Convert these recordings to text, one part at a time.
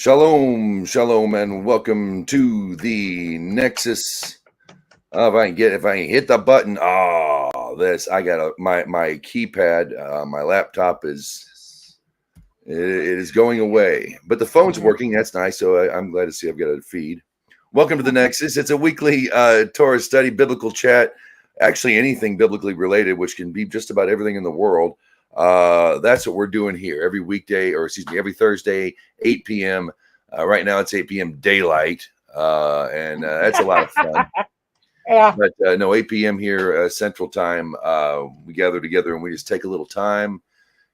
Shalom, shalom, and welcome to the Nexus. If I can hit the button. I got my keypad. My laptop is going away, but the phone's working. That's nice. So I'm glad to see I've got a feed. Welcome to the Nexus. It's a weekly Torah study, biblical chat. Actually, anything biblically related, which can be just about everything in the world. That's what we're doing here every weekday, or excuse me, every Thursday, 8 p.m. Right now it's 8 p.m. daylight, and that's a lot of fun. Yeah. But no, 8 p.m. here Central Time. We gather together and we just take a little time,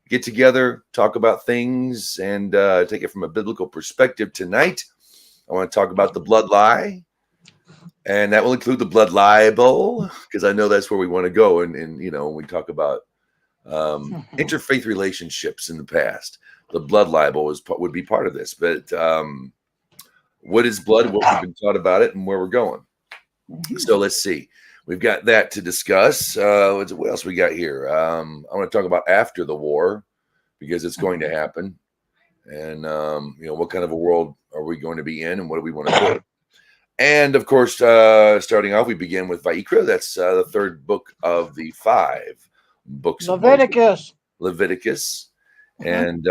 get together, talk about things, and take it from a biblical perspective. Tonight, I want to talk about the blood lie. And that will include the blood libel, because I know that's where we want to go. And when we talk about interfaith relationships in the past, the blood libel would be part of this. But what is blood? What we've been taught about it, and where we're going. So let's see. We've got that to discuss. What else we got here? I want to talk about after the war, because it's going to happen, and what kind of a world are we going to be in, and what do we want to do? And of course, starting off, we begin with Vayikra. That's the third book of the 5 books. Leviticus. Leviticus. And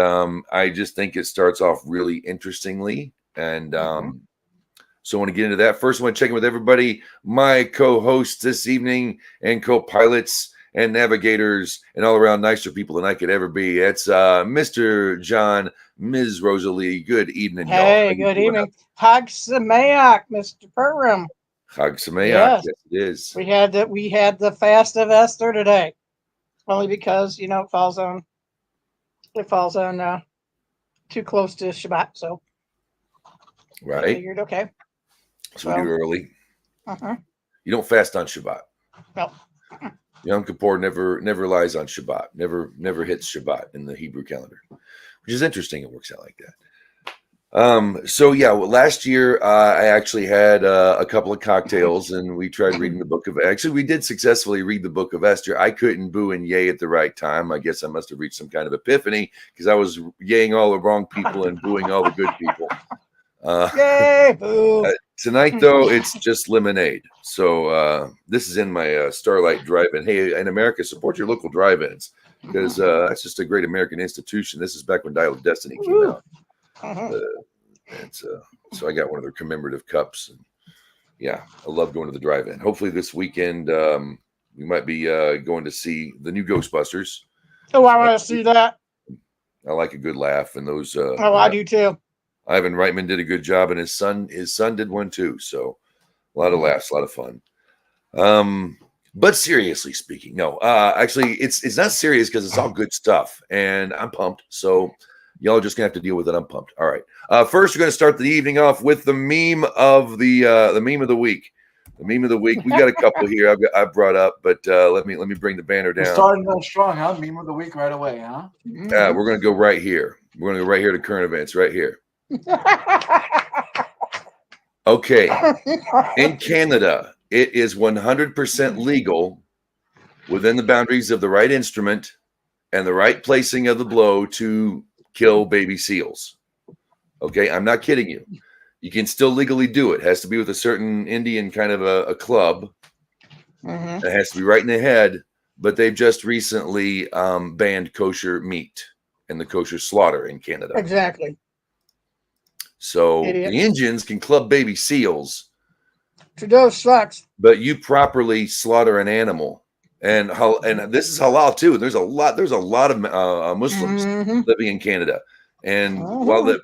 I just think it starts off really interestingly. And so I want to get into that. First, I want to check in with everybody, my co-hosts this evening and co-pilots and navigators and all around nicer people than I could ever be. It's Mr. John, Ms. Rosalie. Good evening, y'all. Hey, good evening. Chag Sameach, Mr. Purim. Chag Sameach. Yes. Yes, it is. We had the fast of Esther today, only because it falls on too close to Shabbat, so right. I figured okay. So we do early. Uh-huh. You don't fast on Shabbat. No. Yom Kippur never lies on Shabbat. Never hits Shabbat in the Hebrew calendar, which is interesting. It works out like that. Last year I actually had a couple of cocktails and we tried reading the book of. Actually, we did successfully read the book of Esther. I couldn't boo and yay at the right time. I guess I must have reached some kind of epiphany, because I was yaying all the wrong people and booing all the good people. Yay, boo. Tonight, though, it's just lemonade. So this is in my Starlight Drive-In. Hey, in America, support your local drive-ins, because that's just a great American institution. This is back when Dial of Destiny came out. So I got one of their commemorative cups. And yeah, I love going to the drive-in. Hopefully this weekend we might be going to see the new Ghostbusters. Oh, I want to see that. I like a good laugh, and those. I do too. Ivan Reitman did a good job, and his son did one too. So a lot of laughs, a lot of fun. But seriously speaking, no, actually it's not serious, because it's all good stuff, and I'm pumped. So y'all are just gonna have to deal with it. I'm pumped. All right. First, we're gonna start the evening off with the meme of the meme of the week. The meme of the week. We got a couple here I've brought up, but let me bring the banner down. We're starting going strong, huh? Meme of the week right away, huh? We're gonna go right here. We're gonna go right here to current events. Right here. Okay. In Canada, it is 100% legal, within the boundaries of the right instrument and the right placing of the blow, to kill baby seals. Okay, I'm not kidding you. You can still legally do it. It has to be with a certain Indian kind of a club. It has to be right in the head. But they've just recently banned kosher meat and the kosher slaughter in Canada. Exactly. So the Indians can club baby seals. Trudeau sucks. But you properly slaughter an animal, and this is halal too. There's a lot of Muslims living in Canada, and while the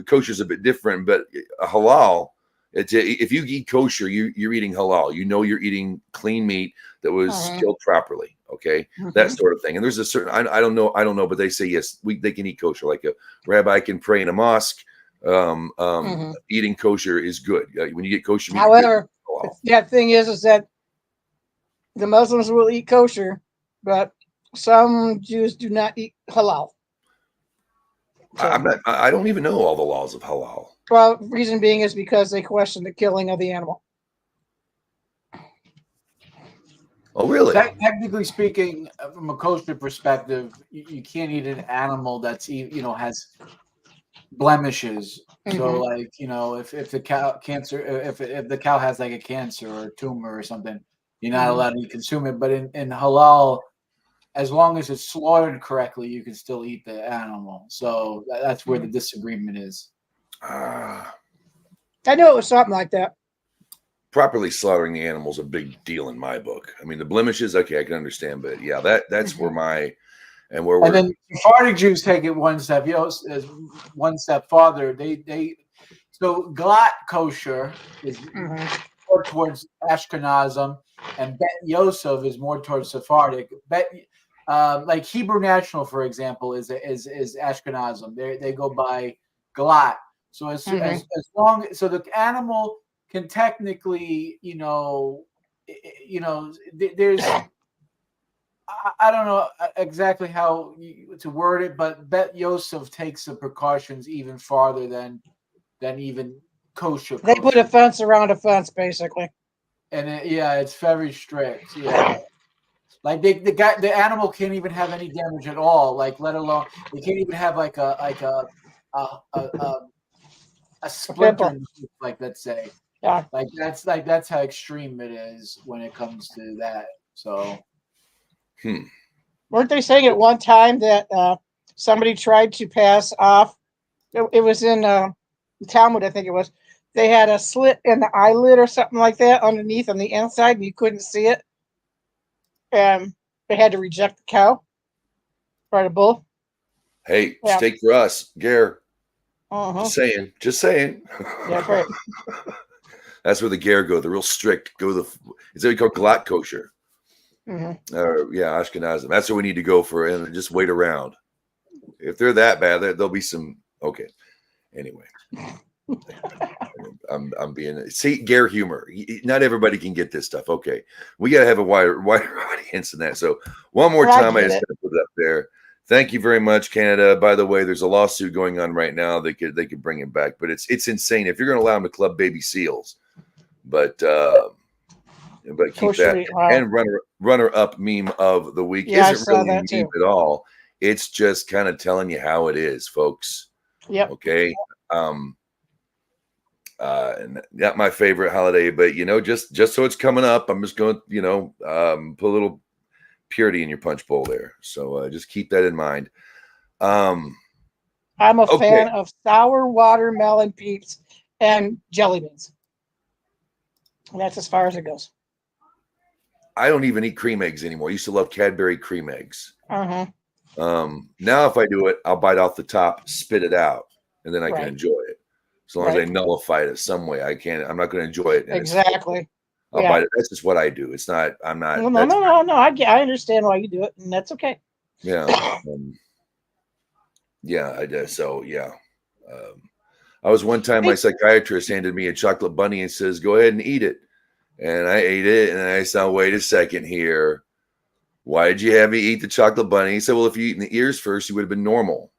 kosher is a bit different, but halal. If you eat kosher, you're eating halal. You're eating clean meat that was killed properly. Okay, that sort of thing. And there's a certain I don't know, but they say yes, they can eat kosher. Like a rabbi can pray in a mosque. Eating kosher is good. When you get kosher meat. However, the thing is that the Muslims will eat kosher, but some Jews do not eat halal. So, I don't even know all the laws of halal. Well, reason being is because they question the killing of the animal. Oh, really? Technically speaking, from a kosher perspective, you can't eat an animal that's has blemishes. So, Mhm. like, if the cow if the cow has like a cancer or a tumor or something, you're not Mhm. allowed to consume it. But in halal, as long as it's slaughtered correctly, you can still eat the animal. So that's where the disagreement is. Ah, I knew it was something like that. properly slaughtering the animal is a big deal in my book. I mean, the blemishes, okay, I can understand, but yeah, that's where where And we're then Sephardic Jews take it one step, one step farther. So Glatt kosher is more towards Ashkenazim, and Bet Yosef is more towards Sephardic. Like Hebrew National, for example, is Ashkenazim. They go by Glatt. So as long so the animal can technically, there's I don't know exactly how to word it, but Bet Yosef takes the precautions even farther than even kosher. They put a fence around a fence, basically. And it's very strict. Yeah, like the animal can't even have any damage at all. Like, let alone they can't even have like a splinter in the tooth, like, let's say. Yeah. That's how extreme it is when it comes to that. So. Weren't they saying at one time that somebody tried to pass off? It was in the Talmud, I think it was. They had a slit in the eyelid or something like that underneath on the inside, and you couldn't see it. And they had to reject the cow or the bull. Hey, Yeah. steak for us, Gare. Uh-huh. Just saying. That's right. That's where the Gare go. The real strict go. It's what we call Glatt kosher. Yeah, Ashkenazim. That's what we need to go for, and just wait around. If they're that bad, there'll be some. Okay. Anyway, I'm being Gare humor. Not everybody can get this stuff. Okay, we gotta have a wider audience than that. So one more time, I just gotta put it up there. Thank you very much, Canada. By the way, there's a lawsuit going on right now. They could bring him back, but it's insane if you're going to allow him to club baby seals. But keep that. Wow. And runner up meme of the week isn't really a meme at all. It's just kind of telling you how it is, folks. Yep. Okay. Not my favorite holiday, but just so it's coming up, I'm just going put a little purity in your punch bowl there. So just keep that in mind. I'm a fan of sour watermelon peeps and jelly beans. And that's as far as it goes. I don't even eat cream eggs anymore. I used to love Cadbury cream eggs. Uh-huh. Now if I do it, I'll bite off the top, spit it out, and then I can enjoy it. As long as I nullify it some way, I'm not going to enjoy it. Exactly. I'll bite it. That's just what I do. It's not. I'm not. No. I understand why you do it, and that's okay. Yeah. I did. So I was one time. My psychiatrist handed me a chocolate bunny and says, "Go ahead and eat it." And I ate it, and I said, "Wait a second here. Why did you have me eat the chocolate bunny?" He said, "Well, if you eat in the ears first, you would have been normal.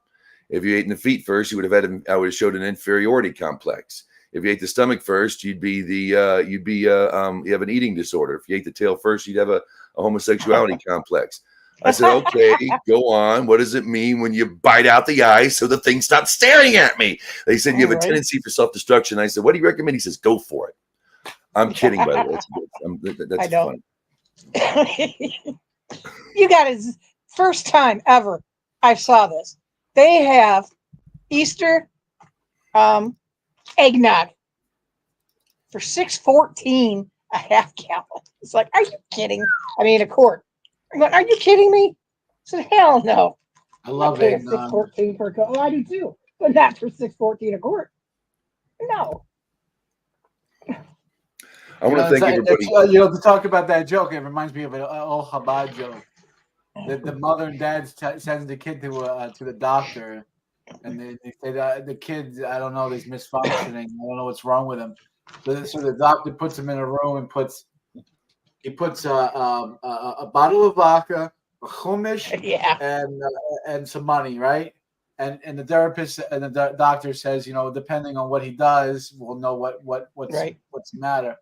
If you ate in the feet first, you would have showed an inferiority complex. If you ate the stomach first, you have an eating disorder. If you ate the tail first, you'd have a homosexuality complex." I said, "Okay, go on. What does it mean when you bite out the eye so the thing stops staring at me?" They said, "You have a tendency for self-destruction." I said, "What do you recommend?" He says, "Go for it." I'm kidding, by the way. That's funny. You got it. First time ever I saw this. They have Easter eggnog for $6.14 a half gallon. It's like, are you kidding? I mean, a quart. I'm going, are you kidding me? I said, hell no. I love eggnog. $6.14 per quart. Well, I do too, but not for $6.14 a quart. No. I want to thank everybody. To talk about that joke, it reminds me of an old Chabad joke. The mother and dad sends the kid to the doctor, and they say the kid, I don't know, he's misfunctioning. I don't know what's wrong with him. So the doctor puts him in a room and puts a bottle of vodka, a chumash, and some money, right? And the therapist and the doctor says, depending on what he does, we'll know what's the matter.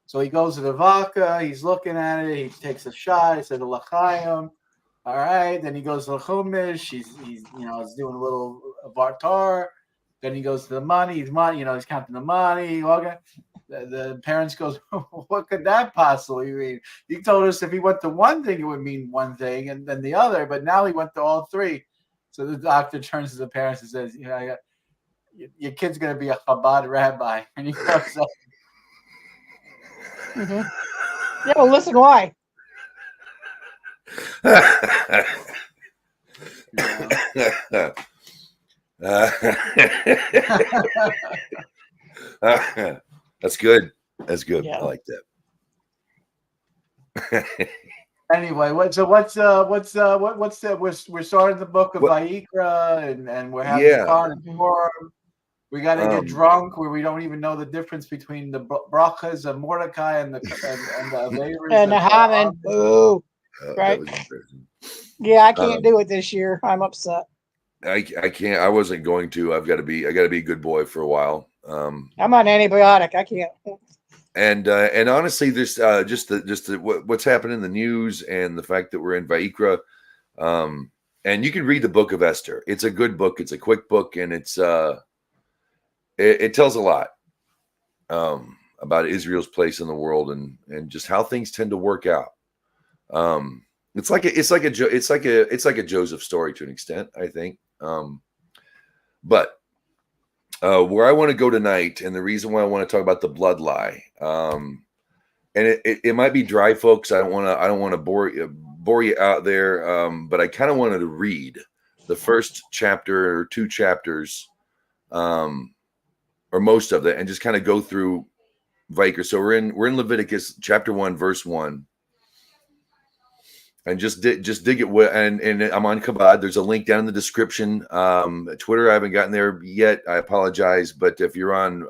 So he goes to the vodka, he's looking at it, he takes a shot, he said l'chaim. All right, then he goes to the chumash, he's doing a little vartar, Then he goes to the money. He's counting the money. Okay. The parents goes, what could that possibly mean? You told us if he went to one thing, it would mean one thing, and then the other. But now he went to all three. So the doctor turns to the parents and says, your kid's going to be a Chabad rabbi. And he goes, Yeah, well, listen, why? That's good. That's good. Yeah. I like that. Anyway, we're starting the book of Vayikra, and we're having fun and Torah. We got to get drunk where we don't even know the difference between the brachas of Mordecai and the Averis and the Haman. Boo. Right. Yeah, I can't do it this year. I'm upset. I can't. I wasn't going to. I got to be a good boy for a while. I'm on antibiotic. I can't. And honestly, there's what's happening in the news and the fact that we're in Vayikra, and you can read the book of Esther. It's a good book. It's a quick book, and it tells a lot about Israel's place in the world and just how things tend to work out. It's like a Joseph story to an extent, I think. But where I want to go tonight, and the reason why I want to talk about the blood lie, and it might be dry, folks. I don't want to bore you out there, but I kind of wanted to read the first chapter or two chapters, or most of it, and just kind of go through Vayikra. So we're in Leviticus chapter 1, verse 1. And just dig it. And I'm on Chabad. There's a link down in the description. Twitter, I haven't gotten there yet. I apologize. But if you're on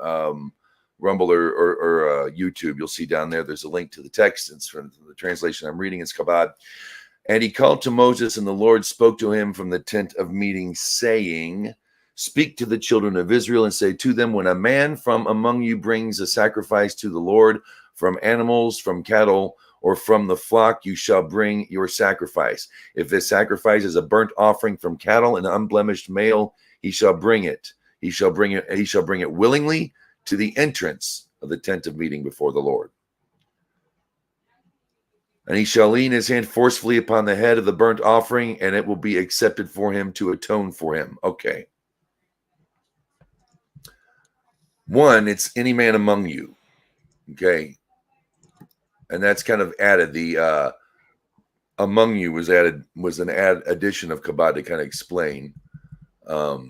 Rumble or YouTube, you'll see down there, there's a link to the text. It's from the translation I'm reading. It's Chabad. And he called to Moses, and the Lord spoke to him from the tent of meeting, saying, speak to the children of Israel and say to them, when a man from among you brings a sacrifice to the Lord from animals, from cattle, or from the flock, you shall bring your sacrifice. If this sacrifice is a burnt offering from cattle, an unblemished male, he shall bring it. He shall bring it willingly to the entrance of the tent of meeting before the Lord. And he shall lean his hand forcefully upon the head of the burnt offering, and it will be accepted for him to atone for him. Okay. One, it's any man among you. Okay. And that's kind of added. The among you was an addition of Chabad to kind of explain. But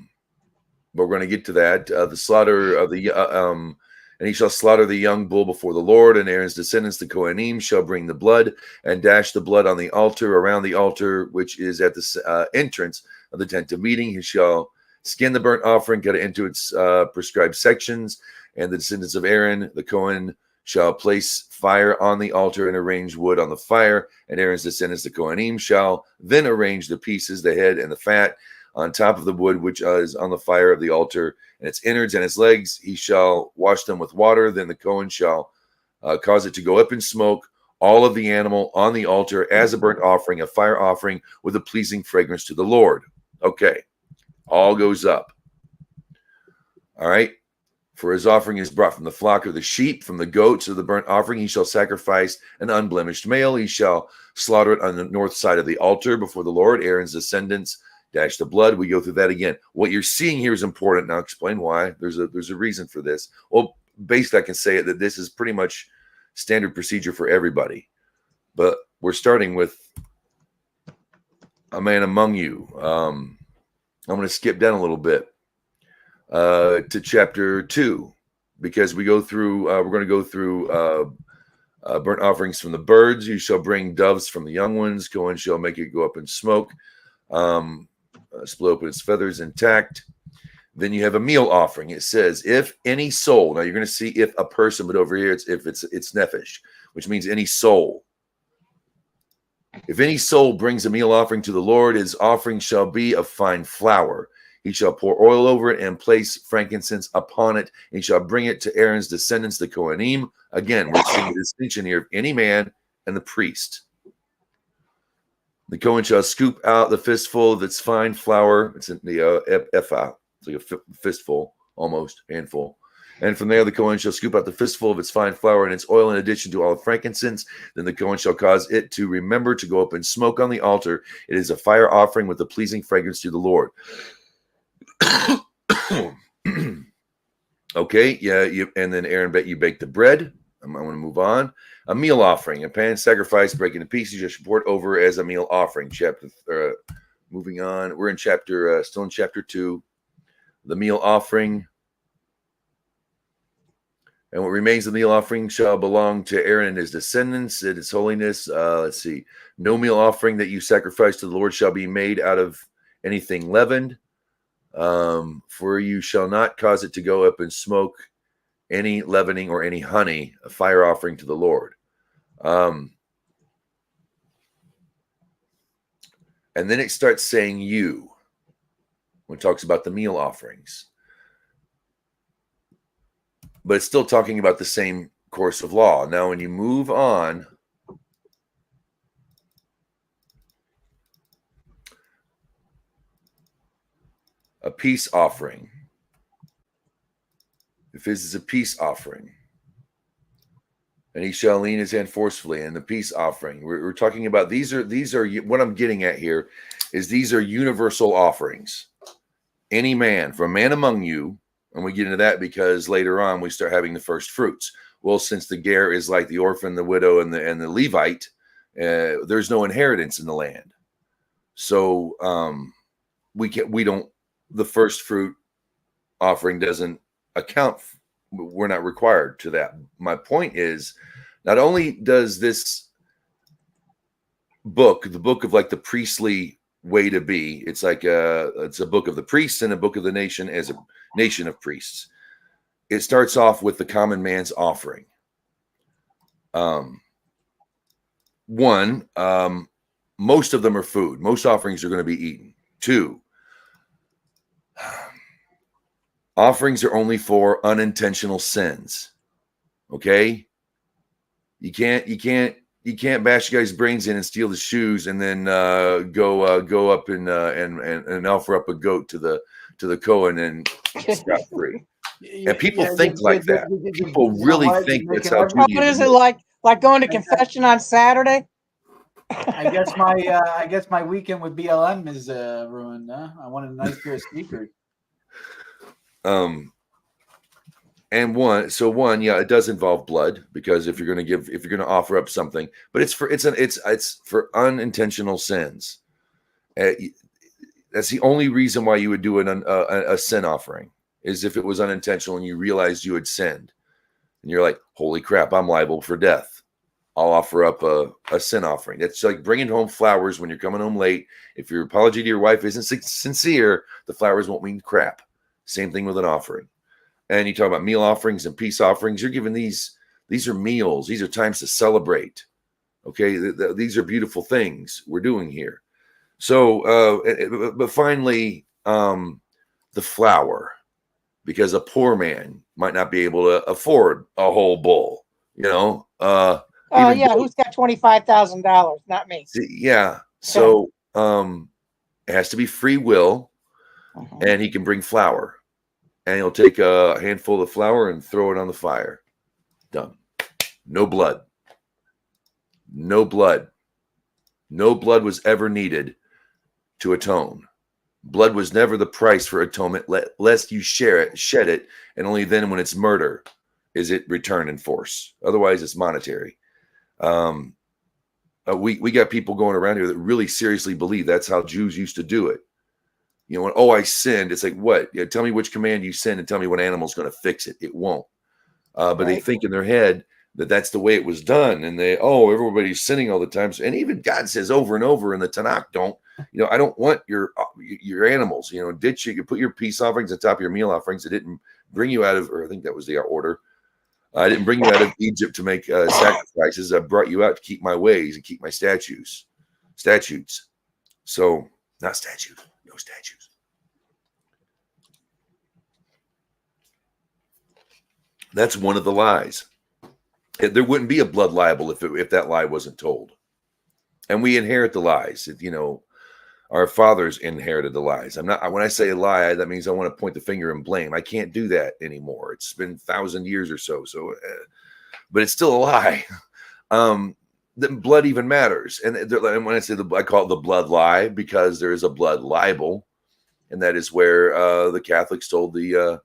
we're going to get to that. The slaughter of the and he shall slaughter the young bull before the Lord, and Aaron's descendants, the Kohanim, shall bring the blood and dash the blood on the altar, around the altar, which is at the entrance of the tent of meeting. He shall skin the burnt offering, cut it into its prescribed sections, and the descendants of Aaron, the Kohen, shall place fire on the altar and arrange wood on the fire, and Aaron's descendants, the Kohanim, shall then arrange the pieces, the head and the fat, on top of the wood which is on the fire of the altar, and its innards and its legs. He shall wash them with water. Then the Kohen shall cause it to go up in smoke, all of the animal on the altar as a burnt offering, a fire offering with a pleasing fragrance to the Lord. Okay, all goes up. All right. For his offering is brought from the flock of the sheep, from the goats of the burnt offering. He shall sacrifice an unblemished male. He shall slaughter it on the north side of the altar before the Lord. Aaron's descendants dash the blood. We go through that again. What you're seeing here is important. Now, I'll explain why. There's a reason for this. Well, basically, I can say that this is pretty much standard procedure for everybody. But we're starting with a man among you. I'm going to skip down a little bit. To chapter 2, because we go through, we're going to go through burnt offerings from the birds. You shall bring doves from the young ones. Cohen shall make it go up in smoke, split open its feathers intact. Then you have a meal offering. It says, if any soul, now you're going to see if a person, but over here it's nephesh, which means any soul. If any soul brings a meal offering to the Lord, his offering shall be of fine flour. He shall pour oil over it and place frankincense upon it. And he shall bring it to Aaron's descendants, the Kohanim. Again, we're seeing the distinction here of any man and the priest. The Kohen shall scoop out the fistful of its fine flour. It's in the ephah. It's like a fistful, almost handful. And from there, the Kohen shall scoop out the fistful of its fine flour and its oil in addition to all the frankincense. Then the Kohen shall cause it to remember to go up and smoke on the altar. It is a fire offering with a pleasing fragrance to the Lord. Okay, yeah, and then Aaron, you bake the bread. I want to move on. A meal offering, a pan sacrifice, breaking in pieces. You should pour it over as a meal offering. Moving on, we're in still in chapter 2. The meal offering. And what remains of the meal offering shall belong to Aaron and his descendants in its holiness. Let's see. No meal offering that you sacrifice to the Lord shall be made out of anything leavened. For you shall not cause it to go up and smoke any leavening or any honey, a fire offering to the Lord. And then it starts saying you when it talks about the meal offerings. But it's still talking about the same course of law. Now, when you move on, a peace offering. If this is a peace offering, and he shall lean his hand forcefully, and the peace offering, we're talking about these are what I'm getting at here is these are universal offerings. Any man, from man among you. And we get into that because later on we start having the first fruits. Well, since the ger is like the orphan, the widow, and the Levite, there's no inheritance in the land. So the first fruit offering doesn't account. We're not required to that. My point is, not only does this book, the book of like the priestly way to be, it's like it's a book of the priests and a book of the nation as a nation of priests. It starts off with the common man's offering. One, most of them are food. Most offerings are going to be eaten. 2, offerings are only for unintentional sins. Okay, you can't bash a guy's brains in and steal the shoes and then go up and offer up a goat to the Kohen and scot free. And people think like that. People really think that's how What is it like going to confession on Saturday? I guess my weekend with BLM is ruined. Huh? I wanted a nice pair of sneakers. And one, yeah, it does involve blood because if you're going to offer up something, but it's for unintentional sins. That's the only reason why you would do a sin offering is if it was unintentional and you realized you had sinned, and you're like, holy crap, I'm liable for death. I'll offer up a sin offering. That's like bringing home flowers when you're coming home late. If your apology to your wife isn't sincere, the flowers won't mean crap. Same thing with an offering. And you talk about meal offerings and peace offerings. You're giving these are meals. These are times to celebrate. Okay, these are beautiful things we're doing here. So, but finally, the flour, because a poor man might not be able to afford a whole bull. You know. Who's got $25,000? Not me. Yeah. So, it has to be free will, and he can bring flour. And he'll take a handful of flour and throw it on the fire. Done. No blood. No blood. No blood was ever needed to atone. Blood was never the price for atonement, lest you shed it, and only then when it's murder is it returned in force. Otherwise, it's monetary. We got people going around here that really seriously believe that's how Jews used to do it. You know, when, I sinned, it's like, what? Yeah, tell me which command you sinned and tell me what animal's going to fix it. It won't. But right. They think in their head that that's the way it was done. And everybody's sinning all the time. And even God says over and over in the Tanakh, I don't want your animals, ditch you put your peace offerings on top of your meal offerings. It didn't bring you out of, or I think that was the order. I didn't bring you out of Egypt to make sacrifices. I brought you out to keep my ways and keep my statutes. So not statutes. No statues. That's one of the lies. There wouldn't be a blood libel if that lie wasn't told. And we inherit the lies. our fathers inherited the lies. I'm not, when I say lie, that means I want to point the finger and blame. I can't do that anymore. It's been 1,000 years or so. But it's still a lie. Then blood even matters. And when I say I call it the blood lie, because there is a blood libel, and that is where the Catholics told their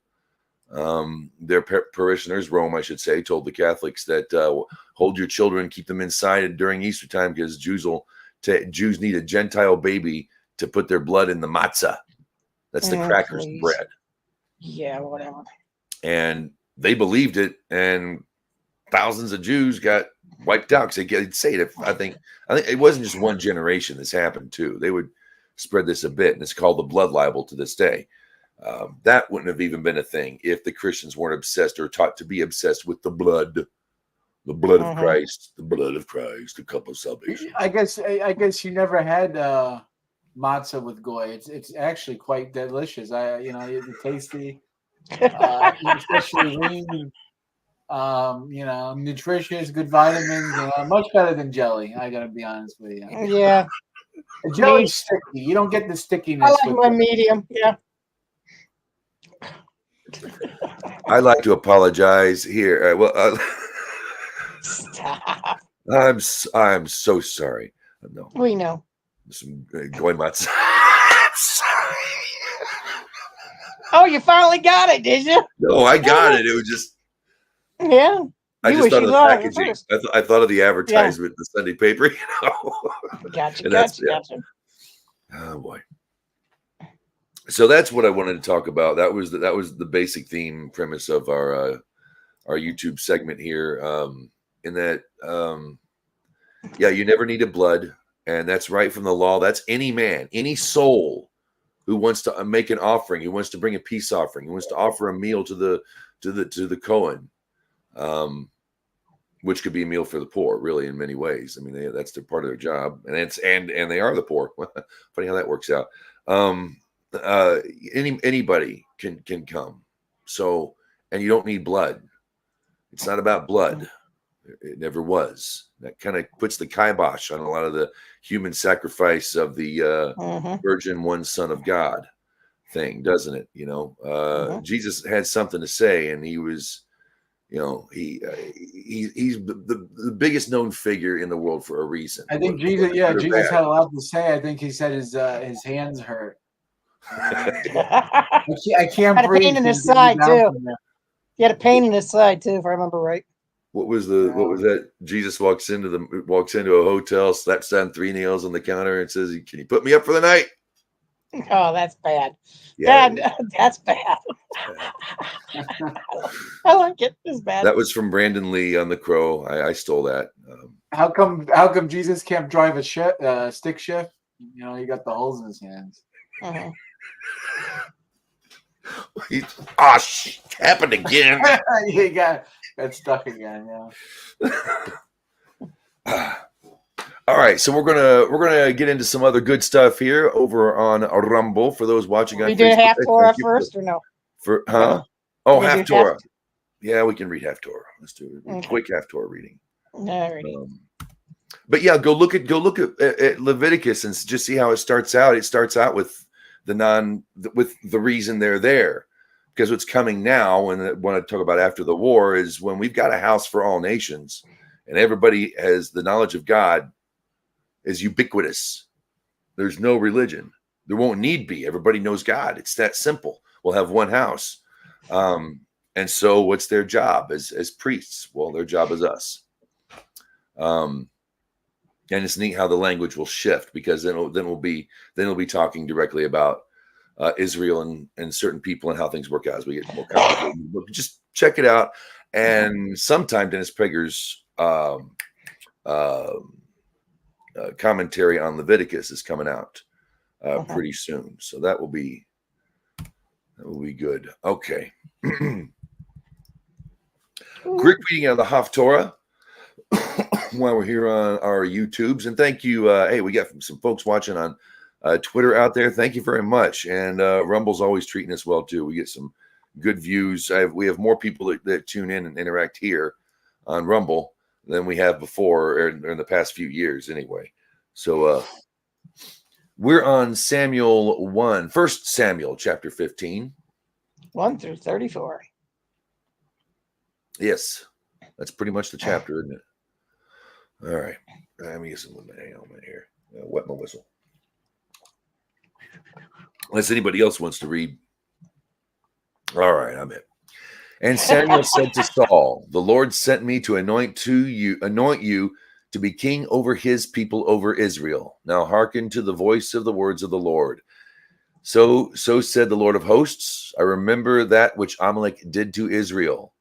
parishioners, Rome, I should say, told the Catholics that hold your children, keep them inside during Easter time, because Jews need a Gentile baby to put their blood in the matzah. That's the crackers, the bread. Yeah, whatever. And they believed it, and thousands of Jews got wiped out because they'd say it. I think it wasn't just one generation this happened too. They would spread this a bit, and it's called the blood libel to this day. That wouldn't have even been a thing if the Christians weren't obsessed or taught to be obsessed with the blood of Christ, the cup of salvation. I guess you never had matzah with goy. It's actually quite delicious. It's tasty, especially lean. Nutritious, good vitamins, much better than jelly. I gotta be honest with you. Yeah. Jelly's sticky. You don't get the stickiness. I like my medium. Yeah. I'd like to apologize here. Stop. I'm so sorry. No, We know. some goy matzah. Sorry. Oh, you finally got it, did you? No, I got it. It was just. Yeah. I You just wish thought you of the thought of it packaging. first. I thought of the advertisement, the Sunday paper. Gotcha. Oh boy. So that's what I wanted to talk about. That was the basic theme premise of our YouTube segment here. In that, you never needed blood, and that's right from the law. That's any man, any soul who wants to make an offering, who wants to bring a peace offering, who wants to offer a meal to the Kohen. Which could be a meal for the poor, really, in many ways. I mean, that's their part of their job, and they are the poor. Funny how that works out. Anybody can come. So, and you don't need blood. It's not about blood. It never was. That kind of puts the kibosh on a lot of the human sacrifice of the Virgin One Son of God thing, doesn't it? Jesus had something to say, and he was. He's the biggest known figure in the world for a reason. I think Jesus had a lot to say. I think he said his hands hurt. I can't breathe. Had a pain in his side too. He had a pain in his side too, if I remember right. What was that? Jesus walks into a hotel, slaps down 3 nails on the counter, and says, "Can you put me up for the night?" Oh, that's bad. Yeah, that's bad. I like it. It's bad. That was from Brandon Lee on The Crow. I stole that. How come Jesus can't drive a stick shift? He got the holes in his hands. Happened again. He got stuck again. Yeah. All right, so we're gonna get into some other good stuff here over on Rumble for those watching on We Facebook. do half Torah first or no? Oh, half Torah. Yeah, we can read half Torah. Let's do a quick half Torah reading. All right. But yeah, go look at Leviticus and just see how it starts out. It starts out with the reason they're there, because what's coming now, and what I talk about after the war, is when we've got a house for all nations, and everybody has the knowledge of God. Is ubiquitous. There's no religion. There won't need be. Everybody knows God. It's that simple. We'll have one house. And so what's their job as priests? Well, their job is us. And it's neat how the language will shift, because then we'll be talking directly about Israel and certain people and how things work out as we get more complicated. Just check it out. And sometime Dennis Prager's commentary on Leviticus is coming out pretty soon, so that will be good. Okay. Quick reading out of the Haftorah while we're here on our YouTubes, and thank you. Hey, we got some folks watching on Twitter out there. Thank you very much, and Rumble's always treating us well too. We get some good views. We have more people that tune in and interact here on Rumble than we have before, or in the past few years anyway. So We're on Samuel 1, 1 Samuel chapter 15. 1 through 34. Yes, that's pretty much the chapter, isn't it? All right. Let me get some of my helmet here. Wet my whistle. Unless anybody else wants to read. All right, I'm in. And Samuel said to Saul, "The Lord sent me to anoint you to be king over his people, over Israel. Now hearken to the voice of the words of the Lord. So said the Lord of hosts, I remember that which Amalek did to Israel,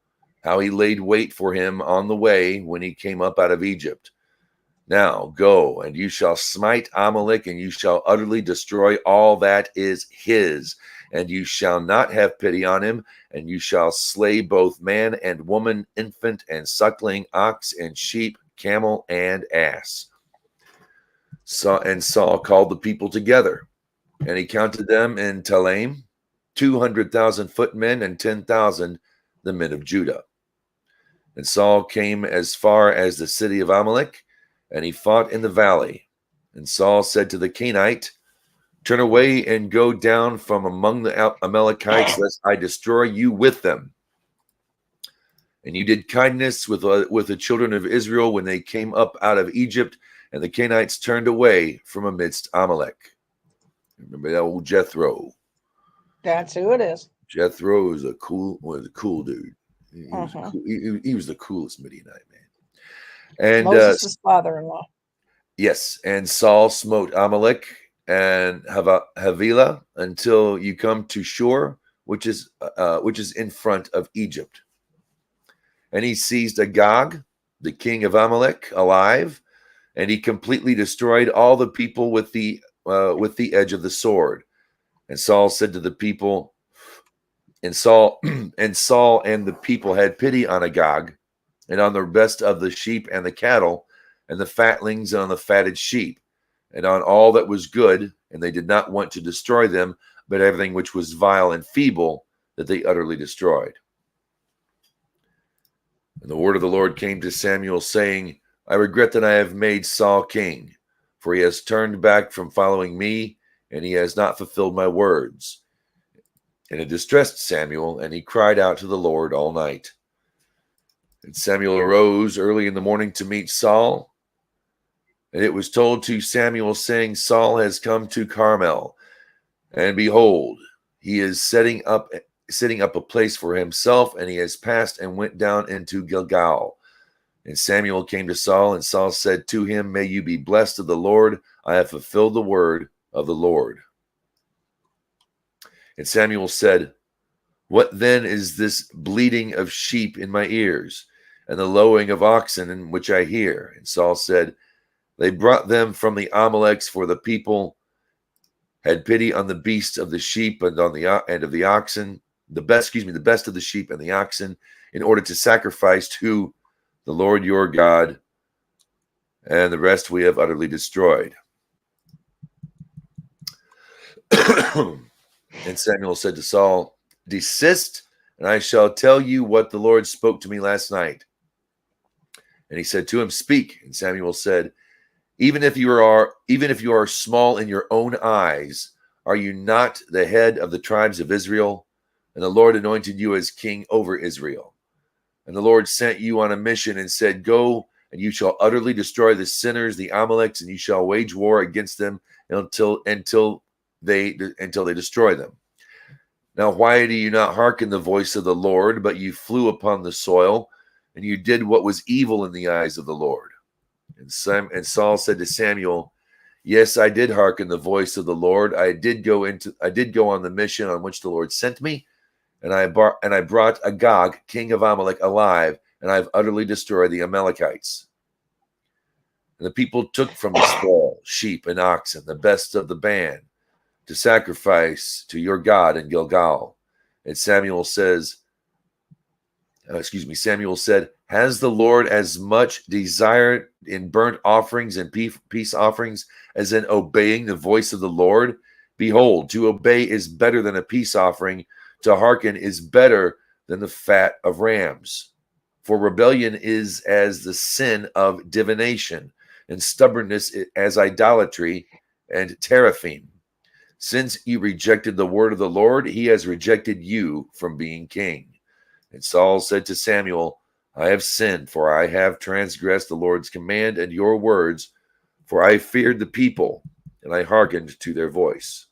how he laid wait for him on the way when he came up out of Egypt. Now go, and you shall smite Amalek, and you shall utterly destroy all that is his, and you shall not have pity on him, and you shall slay both man and woman, infant and suckling, ox and sheep, camel and ass." And Saul called the people together, and he counted them in Telaim, 200,000 footmen and 10,000 the men of Judah. And Saul came as far as the city of Amalek, and he fought in the valley. And Saul said to the Kenite, "Turn away and go down from among the Amalekites, lest I destroy you with them." And you did kindness with the children of Israel when they came up out of Egypt, and the Kenites turned away from amidst Amalek. Remember that old Jethro? That's who it is. Jethro was a cool dude. He was, Uh-huh. he was the coolest Midianite man. And Moses' father-in-law. yes, and Saul smote Amalek and Havilah until you come to Shur, which is in front of Egypt. And he seized Agag, the king of Amalek, alive, and he completely destroyed all the people with the edge of the sword. And Saul said to the people, and Saul and the people had pity on Agag, and on the best of the sheep and the cattle, and the fatlings and on the fatted sheep, and on all that was good, and they did not want to destroy them, but everything which was vile and feeble, that they utterly destroyed. And the word of the Lord came to Samuel, saying, "I regret that I have made Saul king, for he has turned back from following me, and he has not fulfilled my words." And it distressed Samuel, and he cried out to the Lord all night. And Samuel arose early in the morning to meet Saul. And it was told to Samuel, saying, "Saul has come to Carmel, and behold, he is setting up a place for himself, and he has passed and went down into Gilgal." And Samuel came to Saul, and Saul said to him, "May you be blessed of the Lord. I have fulfilled the word of the Lord." And Samuel said, "What then is this bleating of sheep in my ears, and the lowing of oxen in which I hear?" And Saul said, "They brought them from the Amaleks, for the people had pity on the beasts of the sheep and on the of the oxen, the best of the sheep and the oxen, in order to sacrifice to the Lord your God, and the rest we have utterly destroyed." And Samuel said to Saul, "Desist, and I shall tell you what the Lord spoke to me last night." And he said to him, "Speak." And Samuel said, even if you are small in your own eyes, are you not the head of the tribes of Israel? And the Lord anointed you as king over Israel. And the Lord sent you on a mission and said, "Go, and you shall utterly destroy the sinners, the Amaleks, and you shall wage war against them until they destroy them. Now, why do you not hearken the voice of the Lord, but you flew upon the soil, and you did what was evil in the eyes of the Lord?" And Saul said to Samuel, "Yes, I did hearken the voice of the Lord. I did go on the mission on which the Lord sent me, and I brought Agag, king of Amalek, alive, and I have utterly destroyed the Amalekites." And the people took from the spoil sheep and oxen, the best of the band, to sacrifice to your God in Gilgal. And Samuel said, "Has the Lord as much desire in burnt offerings and peace offerings as in obeying the voice of the Lord? Behold, to obey is better than a peace offering. To hearken is better than the fat of rams. For rebellion is as the sin of divination, and stubbornness as idolatry, and teraphim. Since you rejected the word of the Lord, he has rejected you from being king. And Saul said to Samuel, I have sinned, for I have transgressed the Lord's command and your words, for I feared the people, and I hearkened to their voice.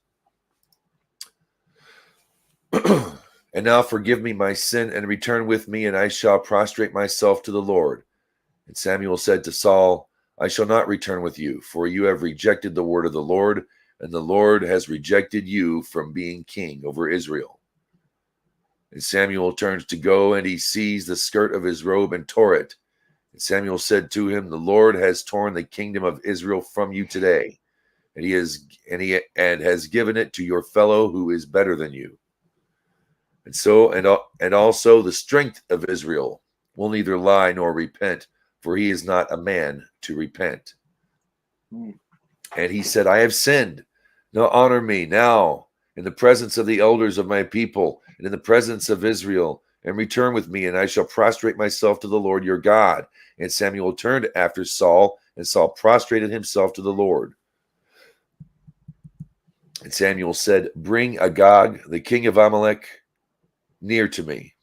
And now forgive me my sin, and return with me, and I shall prostrate myself to the Lord. And Samuel said to Saul, I shall not return with you, for you have rejected the word of the Lord, and the Lord has rejected you from being king over Israel. And Samuel turns to go, and he seized the skirt of his robe and tore it. And Samuel said to him, the Lord has torn the kingdom of Israel from you today, and has given it to your fellow who is better than you. And also the strength of Israel will neither lie nor repent, for he is not a man to repent. And he said, I have sinned. Now honor me now in the presence of the elders of my people and in the presence of Israel, and return with me, and I shall prostrate myself to the Lord your God. And Samuel turned after Saul, and Saul prostrated himself to the Lord. And Samuel said, bring Agag, the king of Amalek, near to me.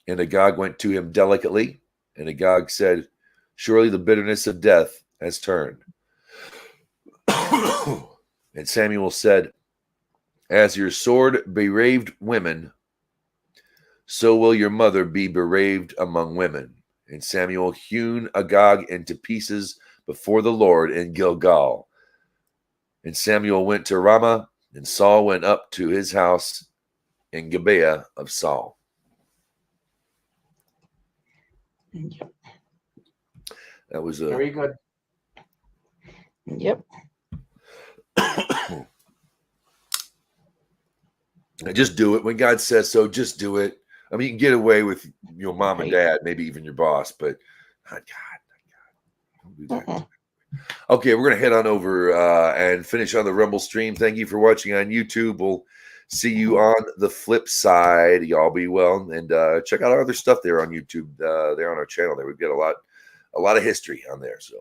And Agag went to him delicately, and Agag said, surely the bitterness of death has turned. And Samuel said, as your sword bereaved women, so will your mother be bereaved among women. And Samuel hewn Agag into pieces before the Lord in Gilgal. And Samuel went to Ramah, and Saul went up to his house in Gibeah of Saul. Yep. That was Very good. Yep. Just do it when God says so. Just do it. I mean, you can get away with your mom and Right. dad, maybe even your boss, but not God. Don't do that. Uh-uh. Okay, we're gonna head on over and finish on the Rumble stream. Thank you for watching on YouTube. We'll see you on the flip side. Y'all be well, and check out our other stuff there on YouTube. There on our channel. There we've got a lot of history on there. So.